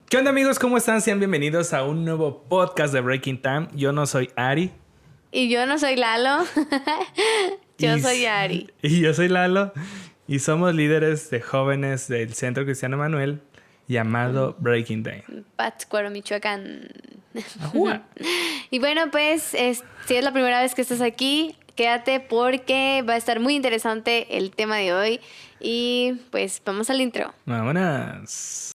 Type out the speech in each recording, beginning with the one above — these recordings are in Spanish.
¿Qué onda, amigos? ¿Cómo están? Sean bienvenidos a un nuevo podcast de Breaking Time. Yo no soy Ari. Y yo no soy Lalo. Yo soy Ari. Y yo soy Lalo. Y somos líderes de jóvenes del Centro Cristiano Emanuel llamado Breaking Time. Pátzcuaro, Michoacán. Ajua. Y bueno, pues, si es la primera vez que estás aquí, quédate porque va a estar muy interesante el tema de hoy. Y pues, vamos al intro. Vámonos.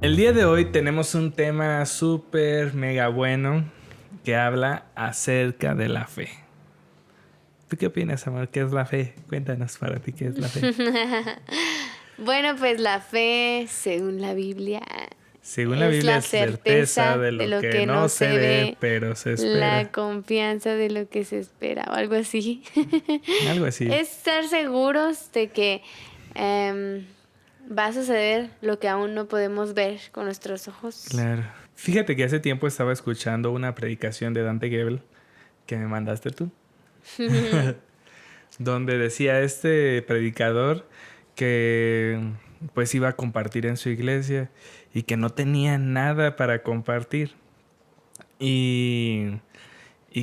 El día de hoy tenemos un tema súper mega bueno que habla acerca de la fe. ¿Tú qué opinas, amor? ¿Qué es la fe? Cuéntanos para ti qué es la fe. Bueno, pues la fe, según la Biblia, Según la Biblia es certeza de lo que no se ve, pero se espera. La confianza de lo que se espera, o algo así. Algo así. Es estar seguros de que va a suceder lo que aún no podemos ver con nuestros ojos. Claro. Fíjate que hace tiempo estaba escuchando una predicación de Dante Gebel que me mandaste tú. Donde decía este predicador que pues iba a compartir en su iglesia y que no tenía nada para compartir. Y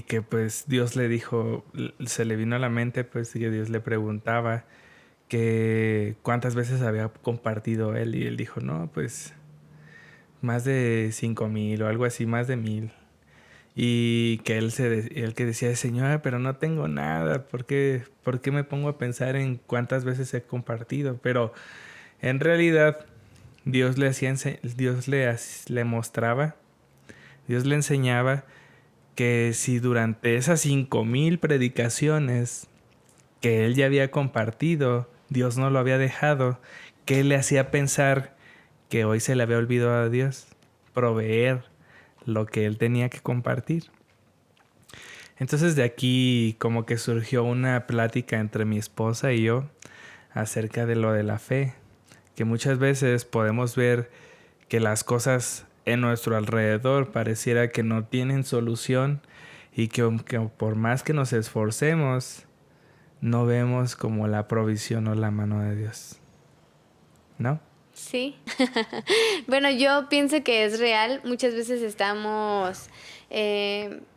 que pues Dios le dijo, se le vino a la mente pues que Dios le preguntaba que cuántas veces había compartido él, y él dijo, no, pues más de 5,000 o algo así, más de 1,000. Y que él que decía, Señora, pero no tengo nada, ¿por qué me pongo a pensar en cuántas veces he compartido? Pero en realidad Dios le mostraba, Dios le enseñaba que si durante esas 5,000 predicaciones que él ya había compartido, Dios no lo había dejado, ¿qué le hacía pensar que hoy se le había olvidado a Dios proveer lo que él tenía que compartir? Entonces de aquí como que surgió una plática entre mi esposa y yo acerca de lo de la fe, que muchas veces podemos ver que las cosas en nuestro alrededor pareciera que no tienen solución y que por más que nos esforcemos, no vemos como la provisión o la mano de Dios, ¿no? Sí. Bueno, yo pienso que es real. Muchas veces estamos,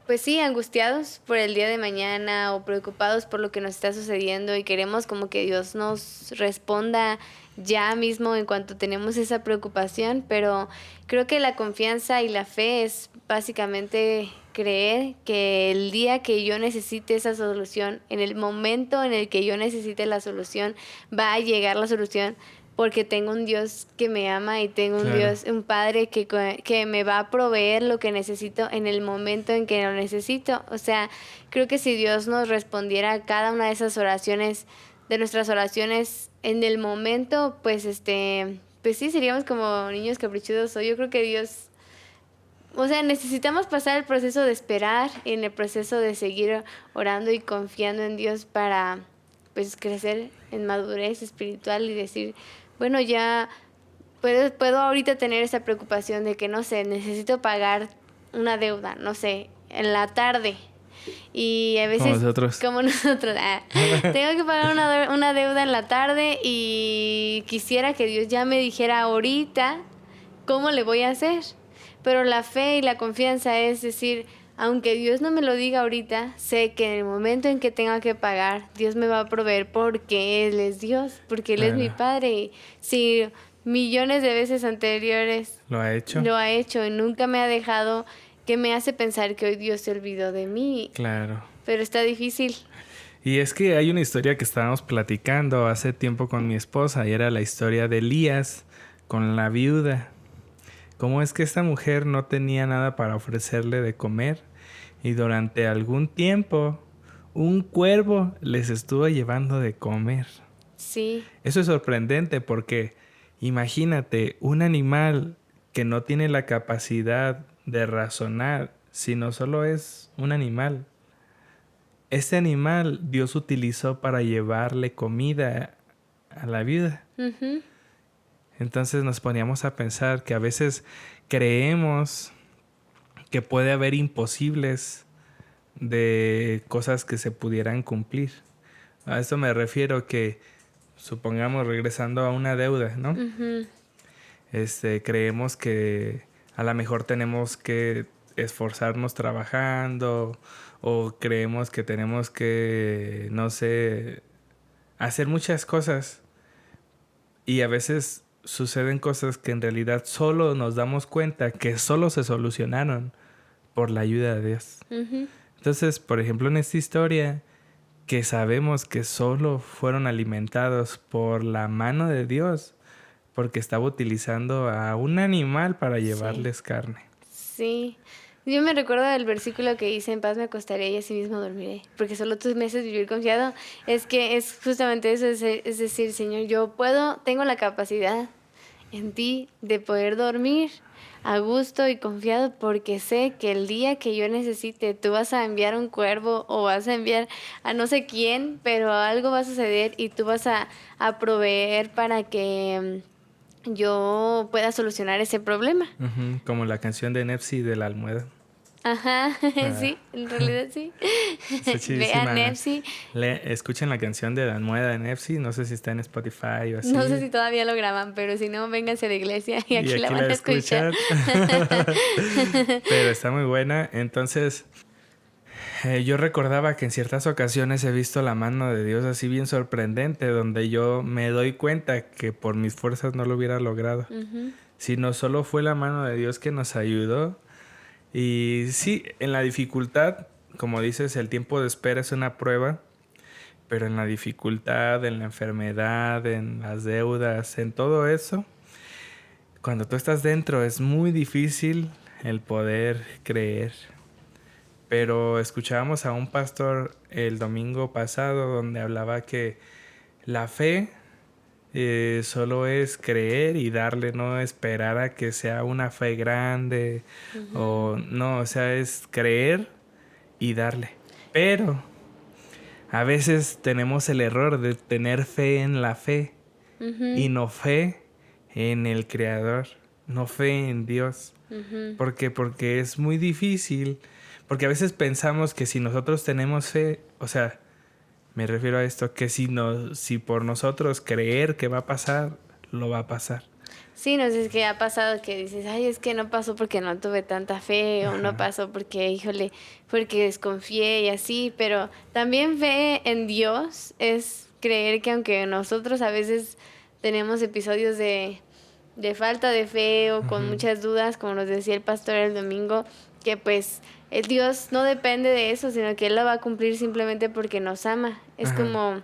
pues sí, angustiados por el día de mañana o preocupados por lo que nos está sucediendo y queremos como que Dios nos responda ya mismo en cuanto tenemos esa preocupación, pero creo que la confianza y la fe es básicamente creer que el día que yo necesite esa solución, en el momento en el que yo necesite la solución, va a llegar la solución, porque tengo un Dios que me ama y tengo un Dios, un Padre que me va a proveer lo que necesito en el momento en que lo necesito. O sea, creo que si Dios nos respondiera a cada una de esas oraciones, de nuestras oraciones en el momento, pues pues sí, seríamos como niños caprichosos. Yo creo que Dios, o sea, necesitamos pasar el proceso de esperar, en el proceso de seguir orando y confiando en Dios para pues crecer en madurez espiritual y decir, bueno, ya puedo ahorita tener esa preocupación de que, no sé, necesito pagar una deuda, no sé, en la tarde. Y a veces, como nosotros, tengo que pagar una deuda en la tarde y quisiera que Dios ya me dijera ahorita cómo le voy a hacer. Pero la fe y la confianza es decir, aunque Dios no me lo diga ahorita, sé que en el momento en que tenga que pagar, Dios me va a proveer porque Él es Dios, porque Él es mi Padre. Y si millones de veces anteriores lo ha hecho y nunca me ha dejado, que me hace pensar que hoy Dios se olvidó de mí. Claro. Pero está difícil. Y es que hay una historia que estábamos platicando hace tiempo con mi esposa y era la historia de Elías con la viuda. Cómo es que esta mujer no tenía nada para ofrecerle de comer y durante algún tiempo un cuervo les estuvo llevando de comer. Sí. Eso es sorprendente porque imagínate un animal que no tiene la capacidad de razonar, sino solo es un animal. Este animal Dios utilizó para llevarle comida a la viuda. Uh-huh. Entonces nos poníamos a pensar que a veces creemos que puede haber imposibles de cosas que se pudieran cumplir. A esto me refiero que, supongamos, regresando a una deuda, ¿no? Ujú. Creemos que a lo mejor tenemos que esforzarnos trabajando o creemos que tenemos que, no sé, hacer muchas cosas y a veces suceden cosas que en realidad solo nos damos cuenta que solo se solucionaron por la ayuda de Dios. Ujú. Entonces, por ejemplo, en esta historia, que sabemos que solo fueron alimentados por la mano de Dios, porque estaba utilizando a un animal para Sí, llevarles carne. sí. Yo me recuerdo del versículo que dice, en paz me acostaré y así mismo dormiré, porque solo tú me haces vivir confiado. Es que es justamente eso, es decir, Señor, yo puedo, tengo la capacidad en ti de poder dormir a gusto y confiado porque sé que el día que yo necesite tú vas a enviar un cuervo o vas a enviar a no sé quién, pero algo va a suceder y tú vas a proveer para que yo pueda solucionar ese problema. Ujú, como la canción de Nepsi de la almohada. Ajá, Ah, sí, en realidad sí. está Vean chidísima. Nepsi, Escuchen la canción de la almohada de Nepsi. No sé si está en Spotify o no sé así. si todavía lo graban, pero si no, vénganse a la iglesia y Y aquí la aquí la van a escuchar. escuchan. Pero está muy buena. Entonces, yo recordaba que en ciertas ocasiones he visto la mano de Dios así bien sorprendente, donde yo me doy cuenta que por mis fuerzas no lo hubiera logrado. Ujú. Sino solo fue la mano de Dios que nos ayudó. Y sí, en la dificultad, como dices, el tiempo de espera es una prueba, pero en la dificultad, en la enfermedad, en las deudas, en todo eso, cuando tú estás dentro es muy difícil el poder creer. Pero escuchábamos a un pastor el domingo pasado donde hablaba que la fe solo es creer y darle, no esperar a que sea una fe grande Ujú. o no, o sea, es creer y darle. Pero a veces tenemos el error de tener fe en la fe y Ujú. no fe en el Creador, no fe en Dios. Ujú. ¿Por qué? Porque es muy difícil, porque a veces pensamos que si nosotros tenemos fe, o sea, me refiero a esto, que si por nosotros creer que va a pasar, lo va a pasar. Sí, no sé, es que ha pasado que dices, ay, es que no pasó porque no tuve tanta fe, o no Ajá, pasó porque, híjole, porque desconfié y así, pero también fe en Dios es creer que aunque nosotros a veces tenemos episodios de falta de fe o con ujú, muchas dudas, como nos decía el pastor el domingo, que pues el Dios no depende de eso, sino que Él lo va a cumplir simplemente porque nos ama. Es ajá, como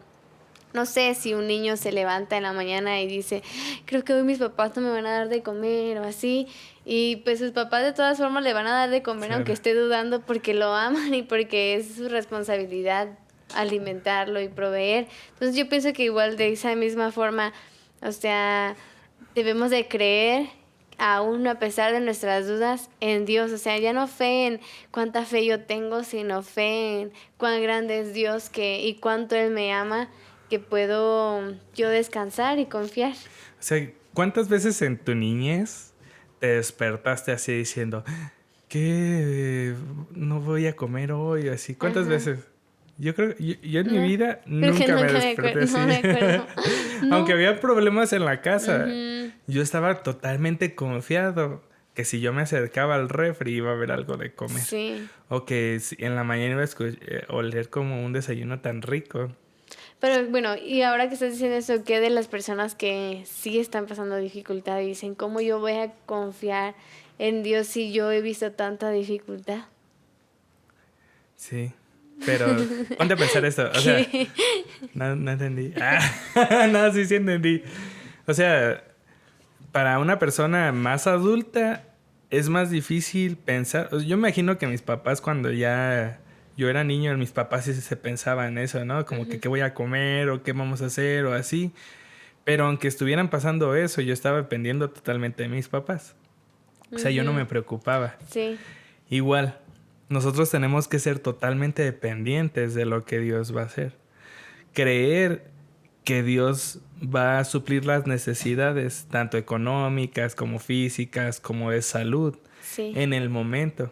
no sé si un niño se levanta en la mañana y dice, creo que hoy mis papás no me van a dar de comer o así, y pues sus papás de todas formas le van a dar de comer aunque claro. esté dudando porque lo aman y porque es su responsabilidad alimentarlo y proveer. Entonces yo pienso que igual de esa misma forma, o sea, debemos de creer aún a pesar de nuestras dudas en Dios, o sea, ya no fe en cuánta fe yo tengo, sino fe en cuán grande es Dios y cuánto Él me ama, que puedo yo descansar y confiar. O sea, ¿cuántas veces en tu niñez te despertaste así diciendo que no voy a comer hoy? Así, ¿cuántas Ajá. veces? Yo creo, yo en mi No, vida creo que nunca me nunca desperté no así. me acuerdo. Aunque No. había problemas en la casa, Ujú. yo estaba totalmente confiado que si yo me acercaba al refri iba a haber algo de comer. Sí. O que en la mañana iba a oler como un desayuno tan rico. Pero bueno, y ahora que estás diciendo eso, ¿qué de las personas que sí están pasando dificultad y dicen, ¿cómo yo voy a confiar en Dios si yo he visto tanta dificultad? Sí. Pero ponte a pensar esto. O sea, ¿Qué? no entendí. Ah, no, sí entendí. O sea, para una persona más adulta es más difícil pensar. O sea, yo me imagino que mis papás cuando ya yo era niño, mis papás sí se pensaban en eso, ¿no? Como que Ujú. qué voy a comer o qué vamos a hacer o así. Pero aunque estuvieran pasando eso, yo estaba dependiendo totalmente de mis papás. O sea, yo no Ujú. me preocupaba. Sí. Igual, nosotros tenemos que ser totalmente dependientes de lo que Dios va a hacer. Creer que Dios va a suplir las necesidades, tanto económicas como físicas, como de salud, Sí. en el momento.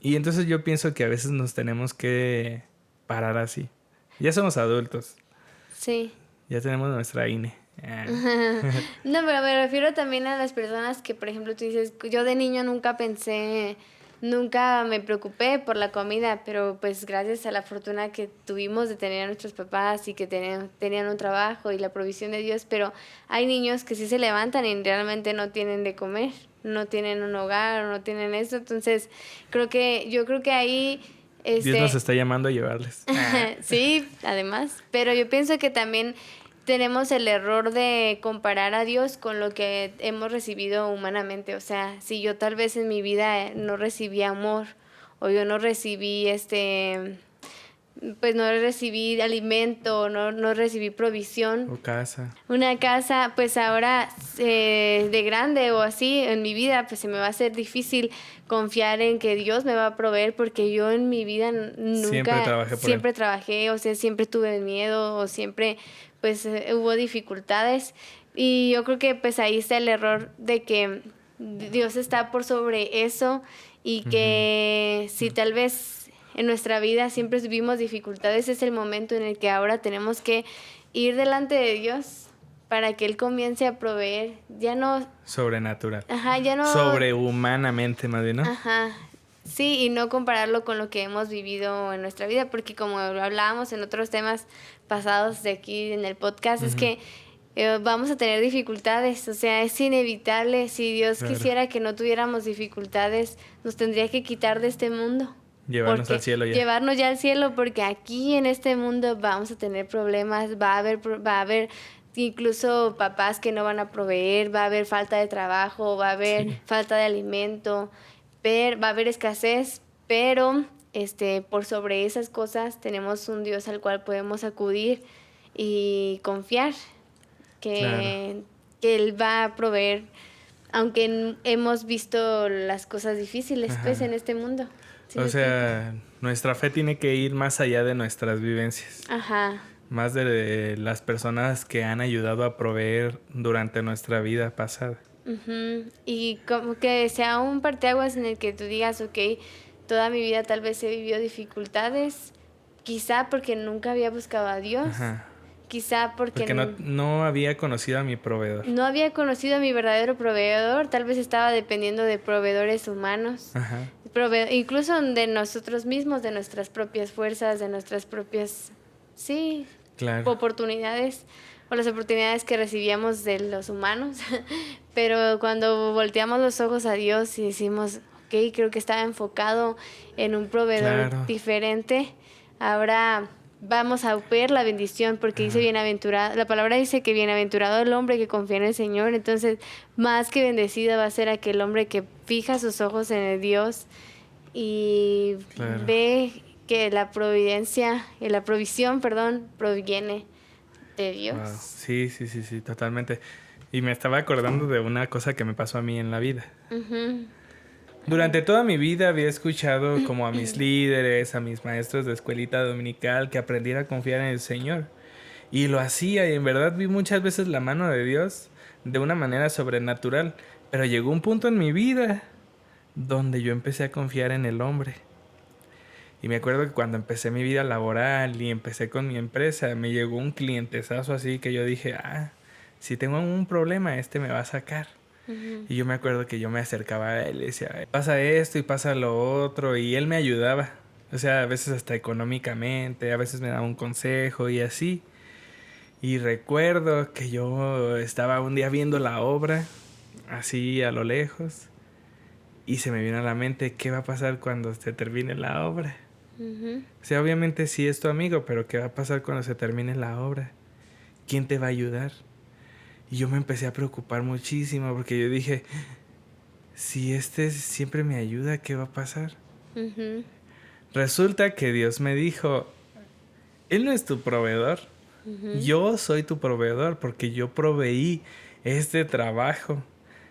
Y entonces yo pienso que a veces nos tenemos que parar así. Ya somos adultos. Sí. Ya tenemos nuestra INE. Ah. No, pero me refiero también a las personas que, por ejemplo, tú dices, yo de niño nunca me preocupé por la comida, pero pues gracias a la fortuna que tuvimos de tener a nuestros papás y que tenían un trabajo y la provisión de Dios, pero hay niños que sí se levantan y realmente no tienen de comer, no tienen un hogar, no tienen eso, entonces yo creo que ahí Dios nos está llamando a llevarles. sí, además, pero yo pienso que también tenemos el error de comparar a Dios con lo que hemos recibido humanamente. O sea, si yo tal vez en mi vida no recibí amor o yo no recibí pues no recibí alimento, no recibí provisión. O casa. Una casa, pues ahora de grande o así en mi vida, pues se me va a hacer difícil confiar en que Dios me va a proveer porque yo en mi vida siempre trabajé, o sea, siempre tuve miedo o siempre pues hubo dificultades y yo creo que pues ahí está el error de que Dios está por sobre eso y que si tal vez en nuestra vida siempre vivimos dificultades, es el momento en el que ahora tenemos que ir delante de Dios para que Él comience a proveer, ya no... Sobrenatural. Ajá, ya no... Sobrehumanamente, más bien, ¿no? Ajá, sí, y no compararlo con lo que hemos vivido en nuestra vida, porque como hablábamos en otros temas pasados de aquí en el podcast, es que vamos a tener dificultades, o sea, es inevitable. Si Dios quisiera que no tuviéramos dificultades, nos tendría que quitar de este mundo. Llevarnos al cielo ya. Llevarnos ya al cielo, porque aquí en este mundo vamos a tener problemas, va a haber incluso papás que no van a proveer, va a haber falta de trabajo, va a haber falta de alimento, va a haber escasez, pero por sobre esas cosas tenemos un Dios al cual podemos acudir y confiar que Él va a proveer, aunque hemos visto las cosas difíciles pues en este mundo. Sí, o sea, nuestra fe tiene que ir más allá de nuestras vivencias. Ajá. Más de las personas que han ayudado a proveer durante nuestra vida pasada. Y como que sea un parteaguas en el que tú digas, ok, toda mi vida tal vez he vivido dificultades, quizá porque nunca había buscado a Dios. Ajá. Quizá porque no había conocido a mi proveedor. No había conocido a mi verdadero proveedor. Tal vez estaba dependiendo de proveedores humanos. Ajá. Incluso de nosotros mismos, de nuestras propias fuerzas, de nuestras propias, oportunidades. O las oportunidades que recibíamos de los humanos. Pero cuando volteamos los ojos a Dios y decimos, ok, creo que estaba enfocado en un proveedor diferente. Ahora vamos a ver la bendición, porque dice bienaventurado, la palabra dice que bienaventurado el hombre que confía en el Señor. Entonces más que bendecida va a ser aquel hombre que fija sus ojos en el Dios y ve que la provisión proviene de Dios. Wow. Sí, totalmente. Y me estaba acordando de una cosa que me pasó a mí en la vida. Durante toda mi vida había escuchado como a mis líderes, a mis maestros de escuelita dominical, que aprendiera a confiar en el Señor. Y lo hacía, y en verdad vi muchas veces la mano de Dios de una manera sobrenatural. Pero llegó un punto en mi vida donde yo empecé a confiar en el hombre. Y me acuerdo que cuando empecé mi vida laboral y empecé con mi empresa, me llegó un clientesazo así que yo dije, si tengo un problema, me va a sacar. Y yo me acuerdo que yo me acercaba a él y decía, pasa esto y pasa lo otro, y él me ayudaba. O sea, a veces hasta económicamente, a veces me daba un consejo y así. Y recuerdo que yo estaba un día viendo la obra, así a lo lejos, y se me vino a la mente, ¿qué va a pasar cuando se termine la obra? O sea, obviamente sí es tu amigo, pero ¿qué va a pasar cuando se termine la obra? ¿Quién te va a ayudar? Y yo me empecé a preocupar muchísimo porque yo dije, si siempre me ayuda, ¿qué va a pasar? Resulta que Dios me dijo, Él no es tu proveedor, yo soy tu proveedor porque yo proveí este trabajo.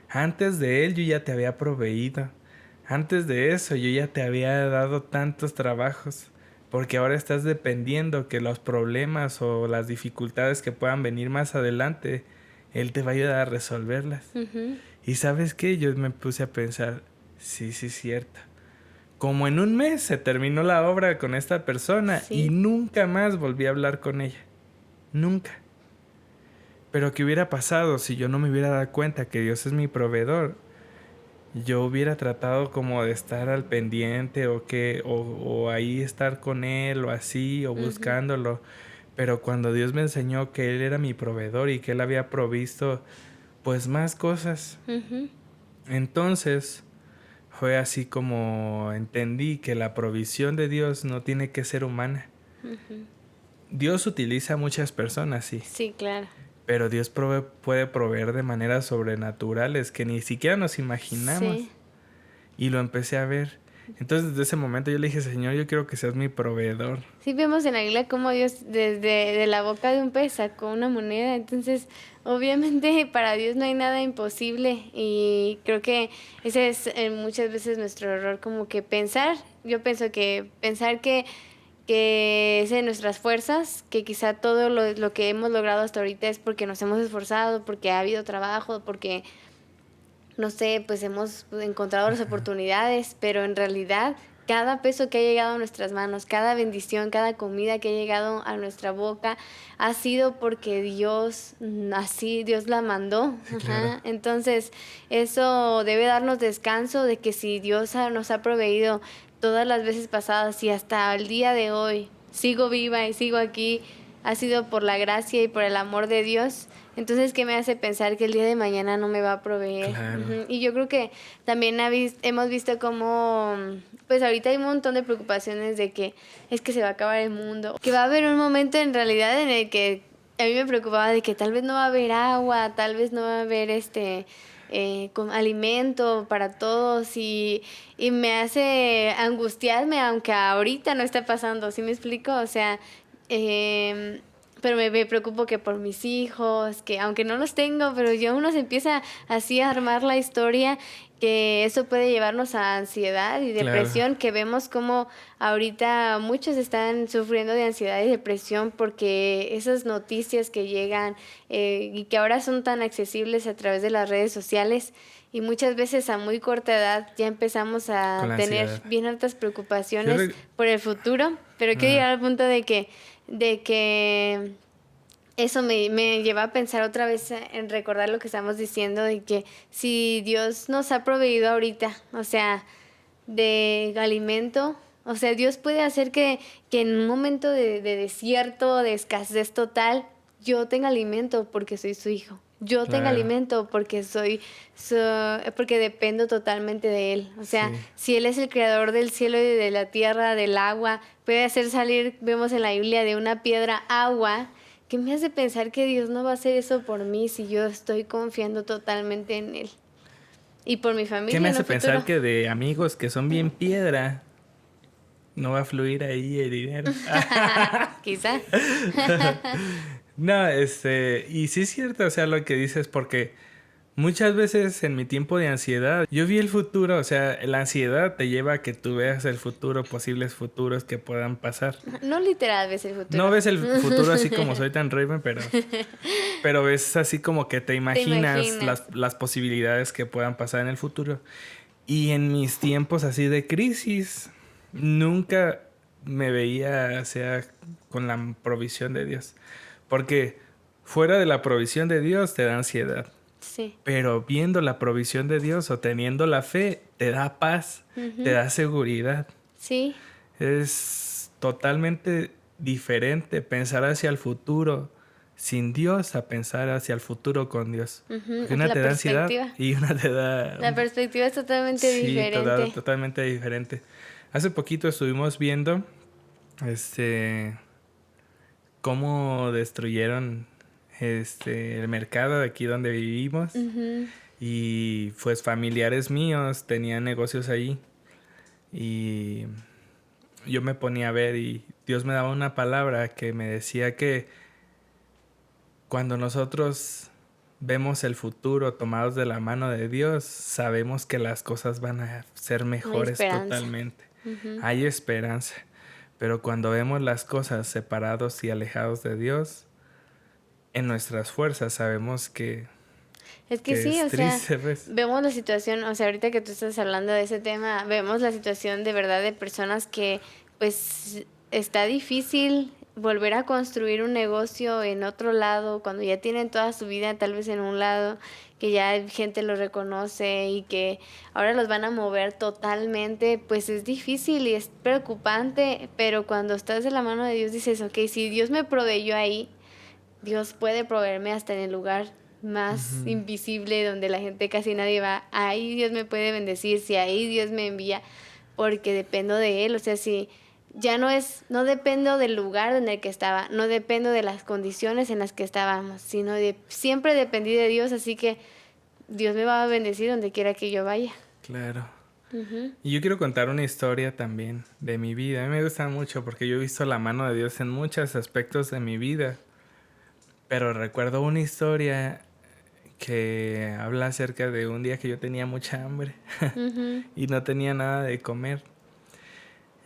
Antes de él yo ya te había proveído. Antes de eso yo ya te había dado tantos trabajos. Porque ahora estás dependiendo que los problemas o las dificultades que puedan venir más adelante, Él te va a ayudar a resolverlas. Y ¿sabes qué? Yo me puse a pensar, sí, es cierto. como en un mes se terminó la obra con esta persona y Sí. nunca más volví a hablar con ella. Nunca. Pero ¿qué hubiera pasado si yo no me hubiera dado cuenta que Dios es mi proveedor? Yo hubiera tratado como de estar al pendiente o ahí estar con él o así o Ujú, buscándolo. Pero cuando Dios me enseñó que Él era mi proveedor y que Él había provisto pues más cosas, ujú, entonces fue así como entendí que la provisión de Dios no tiene que ser humana. ujú. Dios utiliza a muchas personas, sí, Sí, claro. pero Dios puede proveer de maneras sobrenaturales que ni siquiera nos imaginamos. Sí. Y lo empecé a ver. Entonces desde ese momento yo le dije, Señor, yo quiero que seas mi proveedor. Sí, vemos en la Biblia cómo Dios desde de la boca de un pez sacó una moneda. Entonces, obviamente para Dios no hay nada imposible. Y creo que ese es muchas veces nuestro error, como que pensar, yo pienso que pensar que es de nuestras fuerzas, que quizá todo lo que hemos logrado hasta ahorita es porque nos hemos esforzado, porque ha habido trabajo, porque no sé, pues hemos encontrado las oportunidades, pero en realidad cada peso que ha llegado a nuestras manos, cada bendición, cada comida que ha llegado a nuestra boca, ha sido porque Dios, así Dios la mandó. Sí, claro. Ajá. Entonces, eso debe darnos descanso de que si Dios nos ha proveído todas las veces pasadas y hasta el día de hoy sigo viva y sigo aquí, ha sido por la gracia y por el amor de Dios. Entonces, ¿qué me hace pensar que el día de mañana no me va a proveer? Claro. Ujú. Y yo creo que también hemos visto cómo, pues ahorita hay un montón de preocupaciones de que es que se va a acabar el mundo, que va a haber un momento en realidad en el que a mí me preocupaba de que tal vez no va a haber agua, tal vez no va a haber con alimento para todos y me hace angustiarme, aunque ahorita no está pasando, ¿sí me explico? O sea, em, pero me preocupo que por mis hijos, que aunque no los tengo, pero ya uno se empieza así a armar la historia, que eso puede llevarnos a ansiedad y Claro. depresión, que vemos como ahorita muchos están sufriendo de ansiedad y depresión porque esas noticias que llegan y que ahora son tan accesibles a través de las redes sociales y muchas veces a muy corta edad ya empezamos Con a la tener ansiedad. bien altas Yo preocupaciones re- por el futuro, pero quiero Ajá. llegar al punto de que eso me lleva a pensar otra vez en recordar lo que estamos diciendo, de que si Dios nos ha proveído ahorita, o sea, de alimento, o sea, Dios puede hacer que en un momento de desierto, de escasez total, yo tenga alimento porque soy su hijo. Yo tenga Claro. alimento porque porque dependo totalmente de Él. O sea, Sí. si Él es el creador del cielo y de la tierra, del agua, puede hacer salir, vemos en la Biblia, de una piedra agua. ¿Qué me hace pensar que Dios no va a hacer eso por mí si yo estoy confiando totalmente en Él? Y por mi ¿Qué me familia en hace el futuro. pensar que de amigos que son bien piedra no va a fluir ahí el dinero? Quizá. No, y sí es cierto, o sea, lo que dices, porque muchas veces en mi tiempo de ansiedad, yo vi el futuro, o sea, la ansiedad te lleva a que tú veas el futuro, posibles futuros que puedan pasar. No literal ves el No futuro. ves el futuro así como soy tan Raven, pero ves así como que te Te imaginas imaginas. las posibilidades que puedan pasar en el futuro. Y en mis tiempos así de crisis, nunca me veía, o sea, con la provisión de Dios. Porque fuera de la provisión de Dios te da ansiedad. Sí. Pero viendo la provisión de Dios o teniendo la fe, te da paz, te Ujú. da seguridad. Sí. Es totalmente diferente pensar hacia el futuro sin Dios a pensar hacia el futuro con Dios. Ujú. Porque una La te da ansiedad perspectiva. y una te da... La perspectiva es totalmente Sí, diferente. totalmente diferente. Hace poquito estuvimos viendo cómo destruyeron el mercado de aquí donde vivimos. Ujú. Y pues familiares míos tenían negocios ahí. Y yo me ponía a ver y Dios me daba una palabra que me decía que cuando nosotros vemos el futuro tomados de la mano de Dios, sabemos que las cosas van a ser Hay mejores esperanza. totalmente. Ujú. Hay esperanza. Pero cuando vemos las cosas separados y alejados de Dios, en nuestras fuerzas sabemos que Es que que sí, es o sea, triste, pues. vemos la situación, o sea, ahorita que tú estás hablando de ese tema, vemos la situación de verdad de personas que pues está difícil volver a construir un negocio en otro lado, cuando ya tienen toda su vida tal vez en un lado, que ya gente los reconoce y que ahora los van a mover totalmente, pues es difícil y es preocupante, pero cuando estás de la mano de Dios dices, ok, si Dios me proveyó ahí, Dios puede proveerme hasta en el lugar más Ujú. invisible donde la gente casi nadie va. Ahí Dios me puede bendecir, si ahí Dios me envía, porque dependo de Él. O sea, si ya no dependo del lugar en el que estaba, no dependo de las condiciones en las que estábamos, sino siempre dependí de Dios, así que Dios me va a bendecir donde quiera que yo vaya. Claro. Ujú. Y yo quiero contar una historia también de mi vida. A mí me gusta mucho porque yo he visto la mano de Dios en muchos aspectos de mi vida. Pero recuerdo una historia que habla acerca de un día que yo tenía mucha hambre Ujú. y no tenía nada de comer.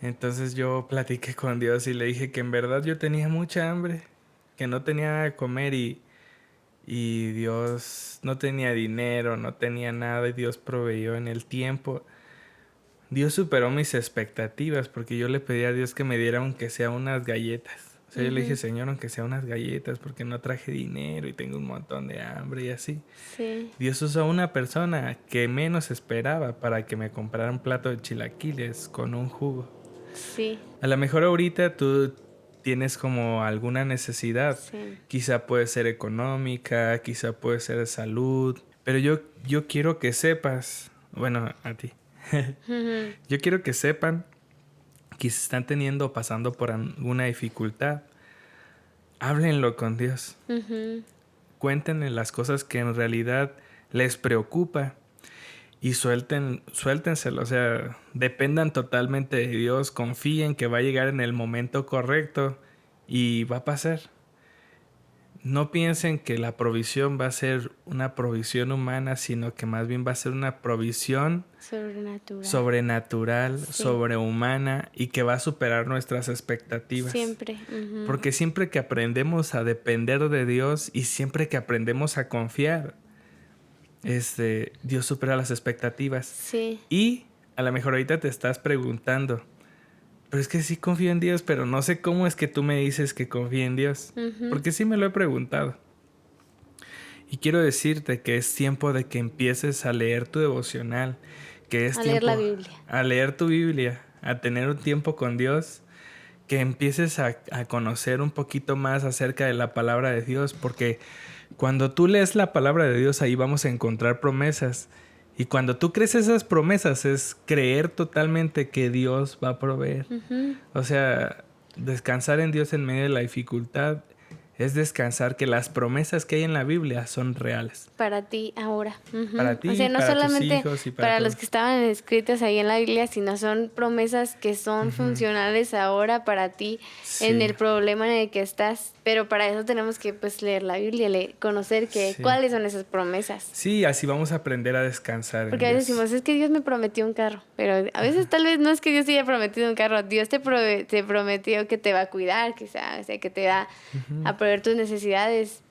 Entonces yo platiqué con Dios y le dije que en verdad yo tenía mucha hambre, que no tenía nada de comer y Dios no tenía dinero, no tenía nada y Dios proveyó en el tiempo. Dios superó mis expectativas porque yo le pedí a Dios que me diera aunque sea unas galletas. O sea, yo le dije, Ujú. Señor, aunque sea unas galletas porque no traje dinero y tengo un montón de hambre y así. Sí, Dios usó a una persona que menos esperaba para que me comprara un plato de chilaquiles con un jugo. sí, A lo mejor ahorita tú tienes como alguna necesidad. sí. Quizá puede ser económica, quizá puede ser de salud. Pero yo quiero que sepas, bueno, a ti. Ujú. Yo quiero que sepan que si están teniendo, pasando por alguna dificultad, háblenlo con Dios. Ujú. Cuéntenle las cosas que en realidad les preocupa y suéltenselo. O sea, dependan totalmente de Dios, confíen que va a llegar en el momento correcto y va a pasar. No piensen que la provisión va a ser una provisión humana, sino que más bien va a ser una provisión Sobrenatural. sobrenatural, Sí, sobrehumana y que va a superar nuestras expectativas. siempre. Ujú. Porque siempre que aprendemos a depender de Dios y siempre que aprendemos a confiar, Dios supera las expectativas. Sí. Y a lo mejor ahorita te estás preguntando, pero es que sí confío en Dios, pero no sé cómo es que tú me dices que confío en Dios. Ujú. Porque sí me lo he preguntado. Y quiero decirte que es tiempo de que empieces a leer tu devocional, que es A leer la tiempo Biblia. a leer tu Biblia, a tener un tiempo con Dios, que empieces a conocer un poquito más acerca de la palabra de Dios, porque cuando tú lees la palabra de Dios ahí vamos a encontrar promesas. Y cuando tú crees esas promesas es creer totalmente que Dios va a proveer. Ujú. O sea, descansar en Dios en medio de la dificultad es descansar que las promesas que hay en la Biblia son reales. Para ti ahora. Ujú. Para O sea, ti, no para tus solamente hijos y para para los todos. que estaban escritas ahí en la Biblia, sino son promesas que son Ujú. funcionales ahora para ti en Sí, el problema en el que estás. Pero para eso tenemos que pues leer la Biblia, conocer sí. cuáles son esas promesas. Sí, así vamos a aprender a descansar en Porque a veces Dios. decimos, es que Dios me prometió un carro, pero a veces tal vez no es que Dios te haya prometido un carro, Dios te prometió que te va a cuidar, quizá, o sea, que te va Ujú. a proveer tus necesidades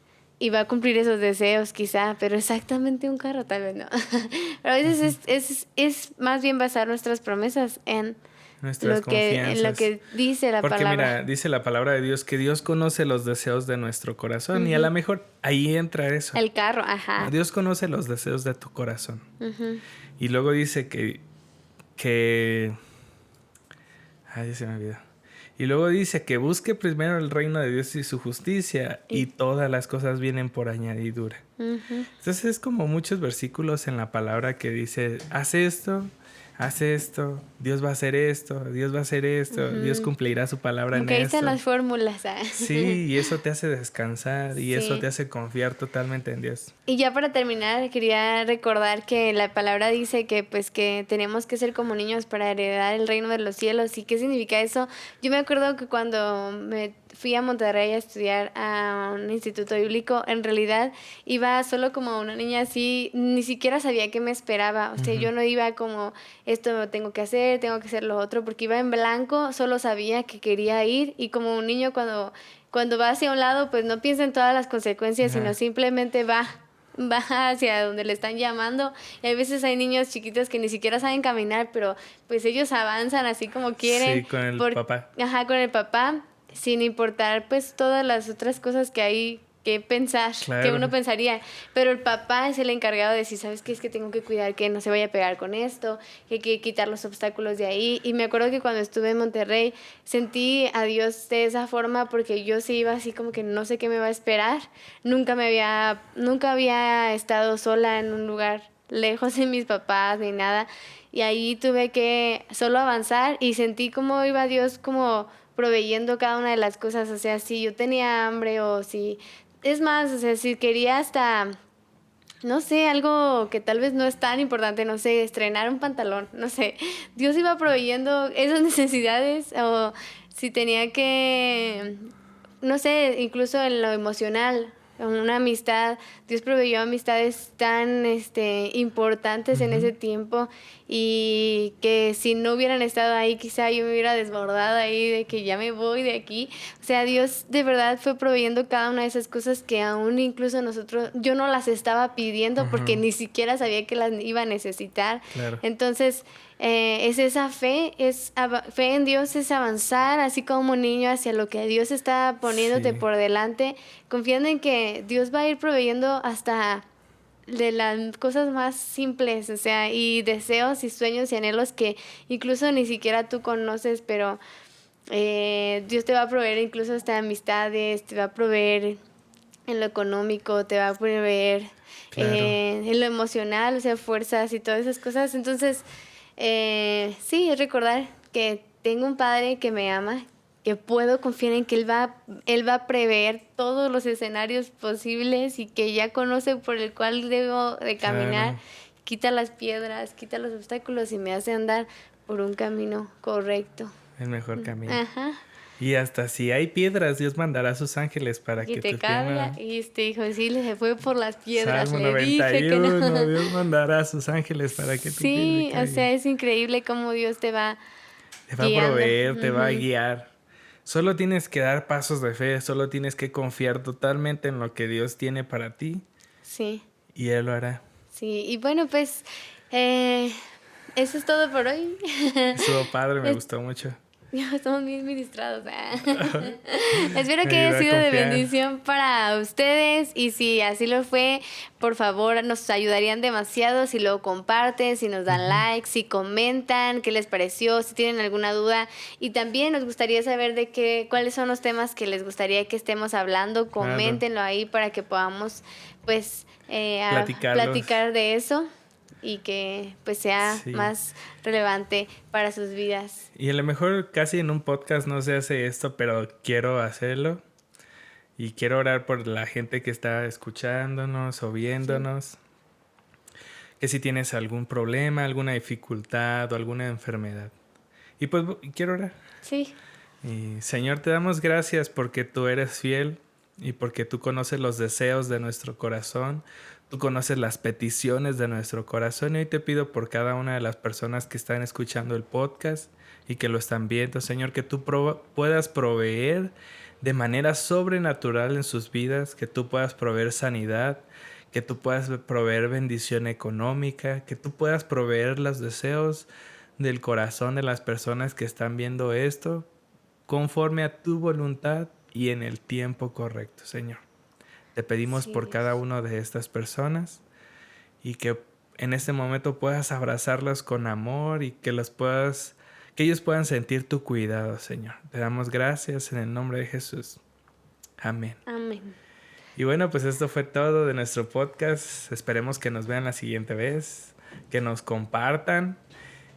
y va a cumplir esos deseos, quizá, pero exactamente un carro tal vez no. Pero a veces es más bien basar nuestras promesas en Nuestras en lo confianzas. que dice la Porque palabra. mira, dice la palabra de Dios que Dios conoce los deseos de nuestro corazón y a lo Ujú. mejor ahí entra eso. El carro, ajá. Dios conoce los deseos de tu corazón. Ujú. Y luego dice que... Ay, se me olvidó. Y luego dice que busque primero el reino de Dios y su justicia y Y- todas las cosas vienen por añadidura. ujú. Entonces es como muchos versículos en la palabra que dice, haz esto, Dios va a hacer esto, Dios va a hacer esto, Dios Ujú. cumplirá su palabra Como en que ahí están esto. las fórmulas. ¿Ah? Sí, y eso te hace descansar y eso Sí. te hace confiar totalmente en Dios. Y ya para terminar, quería recordar que la palabra dice que pues que tenemos que ser como niños para heredar el reino de los cielos. ¿Y qué significa eso? Yo me acuerdo que cuando me fui a Monterrey a estudiar a un instituto bíblico, en realidad iba solo como una niña así, ni siquiera sabía qué me esperaba. O sea, Ujú. yo no iba como esto tengo que hacer lo otro, porque iba en blanco, solo sabía que quería ir y como un niño cuando va hacia un lado, pues no piensa en todas las consecuencias, sino Ajá. simplemente va. va hacia donde le están llamando. Y a veces hay niños chiquitos que ni siquiera saben caminar, pero pues ellos avanzan así como quieren. Sí, con el papá. Ajá, con el papá, sin importar pues todas las otras cosas que hay que pensar, Claro. que uno pensaría. Pero el papá es el encargado de decir, ¿sabes qué? Es que tengo que cuidar que no se vaya a pegar con esto, que hay que quitar los obstáculos de ahí. Y me acuerdo que cuando estuve en Monterrey sentí a Dios de esa forma porque yo sí iba así como que no sé qué me va a esperar. Nunca había estado sola en un lugar lejos de mis papás ni nada. Y ahí tuve que solo avanzar y sentí cómo iba Dios como proveyendo cada una de las cosas. O sea, si yo tenía hambre o si... Es más, o sea, si quería hasta, no sé, algo que tal vez no es tan importante, no sé, estrenar un pantalón, no sé. Dios iba proveyendo esas necesidades o si tenía que, no sé, incluso en lo emocional, una amistad, Dios proveyó amistades tan importantes en ese tiempo y que si no hubieran estado ahí quizá yo me hubiera desbordado ahí de que ya me voy de aquí. O sea, Dios de verdad fue proveyendo cada una de esas cosas que aún incluso yo no las estaba pidiendo porque ni siquiera sabía que las iba a necesitar. Claro. Entonces, es esa fe, fe en Dios, es avanzar así como un niño hacia lo que Dios está poniéndote por delante, confiando en que Dios va a ir proveyendo hasta de las cosas más simples, o sea, y deseos y sueños y anhelos que incluso ni siquiera tú conoces, pero Dios te va a proveer incluso hasta amistades, te va a proveer en lo económico, te va a proveer en lo emocional, o sea, fuerzas y todas esas cosas. Entonces, sí, es recordar que tengo un padre que me ama, que puedo confiar en que él va a prever todos los escenarios posibles y que ya conoce por el cual debo de caminar. Claro. Quita las piedras, quita los obstáculos y me hace andar por un camino correcto. El mejor camino. Ajá. Y hasta si hay piedras, Dios mandará a sus ángeles para que te carga. Y hijo, sí, se fue por las piedras. Salmo le 91, dije que no. Dios mandará a sus ángeles para que tu sí, pie o sea, es increíble cómo Dios te va guiando. A proveer, te va a guiar. Solo tienes que dar pasos de fe, solo tienes que confiar totalmente en lo que Dios tiene para ti. Sí. Y Él lo hará. Sí, y bueno, pues eso es todo por hoy. Estuvo padre, me gustó mucho. Estamos bien ministrados. Espero que haya sido de bendición para ustedes y si así lo fue, por favor, nos ayudarían demasiado si lo comparten, si nos dan likes, si comentan qué les pareció, si tienen alguna duda y también nos gustaría saber cuáles son los temas que les gustaría que estemos hablando, coméntenlo ahí para que podamos pues platicar de eso y que pues sea más relevante para sus vidas. Y a lo mejor casi en un podcast no se hace esto, pero quiero hacerlo. Y quiero orar por la gente que está escuchándonos o viéndonos. Que si tienes algún problema, alguna dificultad o alguna enfermedad. Y pues quiero orar. Sí. Y Señor, te damos gracias porque tú eres fiel y porque tú conoces los deseos de nuestro corazón. Tú conoces las peticiones de nuestro corazón y hoy te pido por cada una de las personas que están escuchando el podcast y que lo están viendo, Señor, que tú puedas proveer de manera sobrenatural en sus vidas, que tú puedas proveer sanidad, que tú puedas proveer bendición económica, que tú puedas proveer los deseos del corazón de las personas que están viendo esto conforme a tu voluntad y en el tiempo correcto, Señor. Te pedimos por cada una de estas personas y que en este momento puedas abrazarlas con amor y que ellos puedan sentir tu cuidado, Señor. Te damos gracias en el nombre de Jesús. Amén. Amén. Y bueno, pues esto fue todo de nuestro podcast. Esperemos que nos vean la siguiente vez, que nos compartan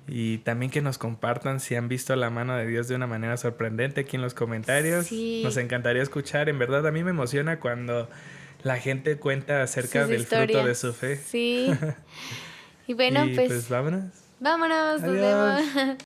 y también que nos compartan si han visto la mano de Dios de una manera sorprendente aquí en los comentarios. Sí. Nos encantaría escuchar. En verdad, a mí me emociona cuando la gente cuenta acerca del fruto de su fe. Sí. Y bueno, pues vámonos. Vámonos, Adiós. Nos vemos.